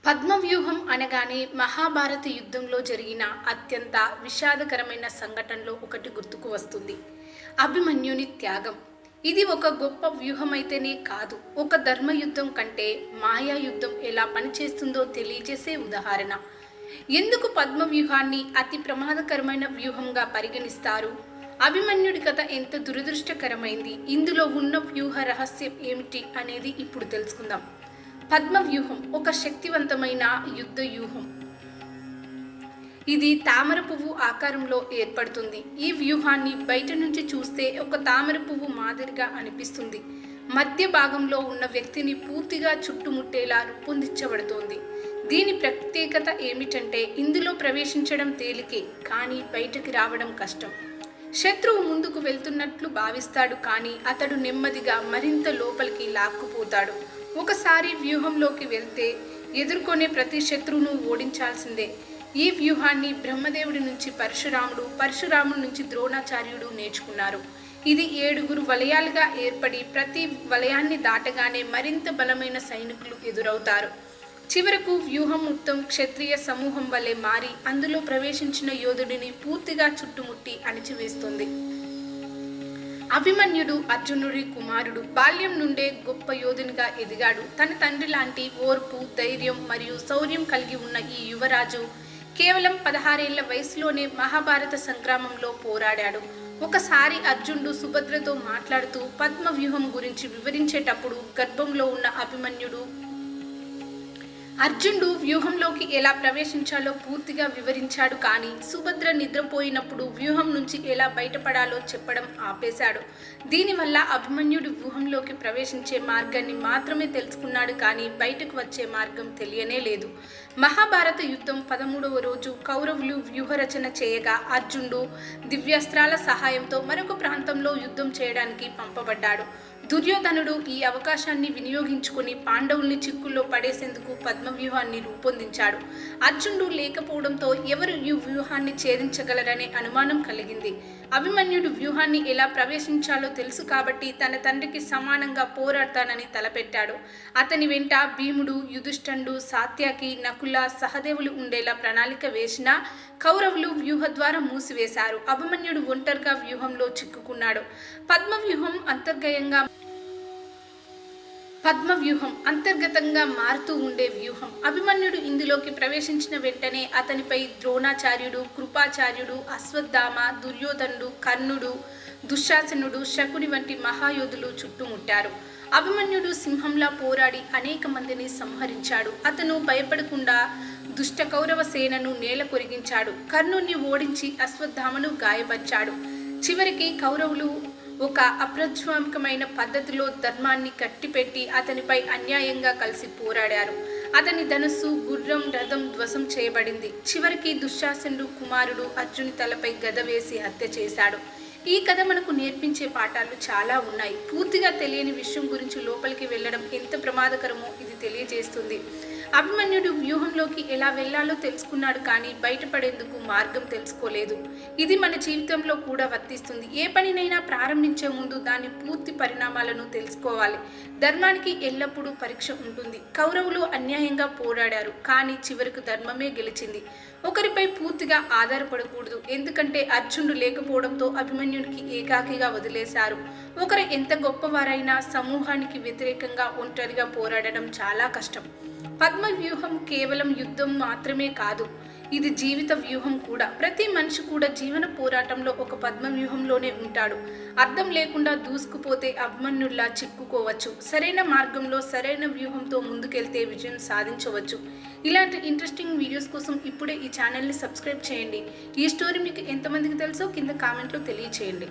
పద్మవ్యూహం అనగానే మహాభారత యుద్ధంలో జరిగిన అత్యంత విషాదకరమైన సంఘటనలో ఒకటి గుర్తుకు వస్తుంది. అభిమన్యుని త్యాగం. ఇది ఒక గొప్ప వ్యూహమైతేనే కాదు, ఒక ధర్మయుద్ధం కంటే మాయా యుద్ధం ఎలా పనిచేస్తుందో తెలియజేసే ఉదాహరణ. ఎందుకు పద్మవ్యూహాన్ని అతి ప్రమాదకరమైన వ్యూహంగా పరిగణిస్తారు? అభిమన్యుడి కథ ఎంత దురదృష్టకరమైంది, ఇందులో ఉన్న వ్యూహ రహస్యం ఏమిటి అనేది ఇప్పుడు తెలుసుకుందాం. పద్మవ్యూహం ఒక శక్తివంతమైన యుద్ధ వ్యూహం. ఇది తామర పువ్వు ఆకారంలో ఏర్పడుతుంది. ఈ వ్యూహాన్ని బయట నుంచి చూస్తే ఒక తామర పువ్వు మాదిరిగా అనిపిస్తుంది. మధ్య భాగంలో ఉన్న వ్యక్తిని పూర్తిగా చుట్టుముట్టేలా రూపొందించబడుతోంది. దీని ప్రత్యేకత ఏమిటంటే ఇందులో ప్రవేశించడం తేలికే, కానీ బయటకి రావడం కష్టం. శత్రువు ముందుకు వెళ్తున్నట్లు భావిస్తాడు, కానీ అతడు నెమ్మదిగా మరింత లోపలికి లాక్కుపోతాడు. ఒకసారి వ్యూహంలోకి వెళ్తే ఎదుర్కొనే ప్రతి శత్రువును ఓడించాల్సిందే. ఈ వ్యూహాన్ని బ్రహ్మదేవుడి నుంచి పరశురాముడి నుంచి ద్రోణాచార్యుడు నేర్చుకున్నారు. ఇది 7 వలయాలుగా ఏర్పడి ప్రతి వలయాన్ని దాటగానే మరింత బలమైన సైనికులు ఎదురవుతారు. చివరకు వ్యూహం మొత్తం క్షత్రియ సమూహం వలె మారి అందులో ప్రవేశించిన యోధుడిని పూర్తిగా చుట్టుముట్టి అణిచివేస్తుంది. అభిమన్యుడు అర్జునుడి కుమారుడు. బాల్యం నుండే గొప్ప యోధునిగా ఎదిగాడు. తన తండ్రి లాంటి ఓర్పు, ధైర్యం మరియు శౌర్యం కలిగి ఉన్న ఈ యువరాజు కేవలం 16 ఏళ్ల వయసులోనే మహాభారత సంగ్రామంలో పోరాడాడు. ఒకసారి అర్జునుడు సుభద్రతో మాట్లాడుతూ పద్మవ్యూహం గురించి వివరించేటప్పుడు గర్భంలో ఉన్న అర్జునుడు వ్యూహంలోకి ఎలా ప్రవేశించాలో పూర్తిగా వివరించాడు, కానీ సుభద్ర నిద్రపోయినప్పుడు వ్యూహం నుంచి ఎలా బయటపడాలో చెప్పడం ఆపేశాడు. దీనివల్ల అభిమన్యుడు వ్యూహంలోకి ప్రవేశించే మార్గాన్ని మాత్రమే తెలుసుకున్నాడు, కానీ బయటకు వచ్చే మార్గం తెలియనే లేదు. మహాభారత యుద్ధం 13వ రోజు కౌరవులు వ్యూహరచన చేయగా అర్జునుడు దివ్యాస్త్రాల సహాయంతో మరొక ప్రాంతంలో యుద్ధం చేయడానికి పంపబడ్డాడు. దుర్యోధనుడు ఈ అవకాశాన్ని వినియోగించుకుని పాండవుల్ని చిక్కుల్లో పడేసేందుకు పద్మవ్యూహాన్ని రూపొందించాడు. అర్జునుడు లేకపోవడంతో ఎవరు ఈ వ్యూహాన్ని ఛేదించగలరనే అనుమానం కలిగింది. అభిమన్యుడు వ్యూహాన్ని ఎలా ప్రవేశించాలో తెలుసు కాబట్టి తన తండ్రికి సమానంగా పోరాడతానని తలపెట్టాడు. అతని వెంట భీముడు, యుధిష్ఠిరుడు, సాత్యకి, నకుల, సహదేవులు ఉండేలా ప్రణాళిక వేసినా కౌరవులు వ్యూహద్వారం మూసివేశారు. అభిమన్యుడు ఒంటరిగా వ్యూహంలో చిక్కుకున్నాడు. పద్మవ్యూహం అంతర్గతంగా మారుతూ ఉండే వ్యూహం. అభిమన్యుడు ఇందులోకి ప్రవేశించిన వెంటనే అతనిపై ద్రోణాచార్యుడు, కృపాచార్యుడు, అశ్వత్థామ, దుర్యోధనుడు, కర్ణుడు, దుశ్శాసనుడు, శకుని వంటి మహాయోధులు చుట్టుముట్టారు. అభిమన్యుడు సింహంలా పోరాడి అనేక మందిని సంహరించాడు. అతను భయపడకుండా దుష్ట కౌరవ సేనను నేల కొరిగించాడు. కర్ణుణ్ణి ఓడించి అశ్వత్థామను గాయపరిచాడు. చివరికి కౌరవులు ఒక అప్రజ్వామికమైన పద్ధతిలో ధర్మాన్ని కట్టిపెట్టి అతనిపై అన్యాయంగా కలిసి పోరాడారు. అతని ధనుస్సు, గుర్రం, రథం ధ్వంసం చేయబడింది. చివరికి దుశ్శాసనుడు కుమారుడు అర్జుని తలపై గద వేసి హత్య చేశాడు. ఈ కథ మనకు నేర్పించే పాఠాలు చాలా ఉన్నాయి. పూర్తిగా తెలియని విషయం గురించి లోపలికి వెళ్ళడం ఎంత ప్రమాదకరమో ఇది తెలియజేస్తుంది. అభిమన్యుడు వ్యూహంలోకి ఎలా వెళ్లాలో తెలుసుకున్నాడు, కానీ బయటపడేందుకు మార్గం తెలుసుకోలేదు. ఇది మన జీవితంలో కూడా వర్తిస్తుంది. ఏ పనినైనా ప్రారంభించే ముందు దాని పూర్తి పరిణామాలను తెలుసుకోవాలి. ధర్మానికి ఎల్లప్పుడూ పరీక్ష ఉంటుంది. కౌరవులు అన్యాయంగా పోరాడారు, కానీ చివరకు ధర్మమే గెలిచింది. ఒకరిపై పూర్తిగా ఆధారపడకూడదు, ఎందుకంటే అర్జునుడు లేకపోవడంతో అభిమన్యుడికి ఏకాకిగా వదిలేశారు. ఒకరు ఎంత గొప్పవారైనా సమూహానికి వ్యతిరేకంగా ఒంటరిగా పోరాడడం చాలా కష్టం. పద్మవ్యూహం కేవలం యుద్ధం మాత్రమే కాదు, ఇది జీవిత వ్యూహం కూడా. ప్రతి మనిషి కూడా జీవన పోరాటంలో ఒక పద్మవ్యూహంలోనే ఉంటాడు. అర్థం లేకుండా దూసుకుపోతే అభిమన్యుల్లా చిక్కుకోవచ్చు. సరైన మార్గంలో సరైన వ్యూహంతో ముందుకెళ్తే విజయం సాధించవచ్చు. ఇలాంటి ఇంట్రెస్టింగ్ వీడియోస్ కోసం ఇప్పుడే ఈ ఛానల్ని సబ్స్క్రైబ్ చేయండి. ఈ స్టోరీ మీకు ఎంతమందికి తెలుసో కింద కామెంట్లో తెలియచేయండి.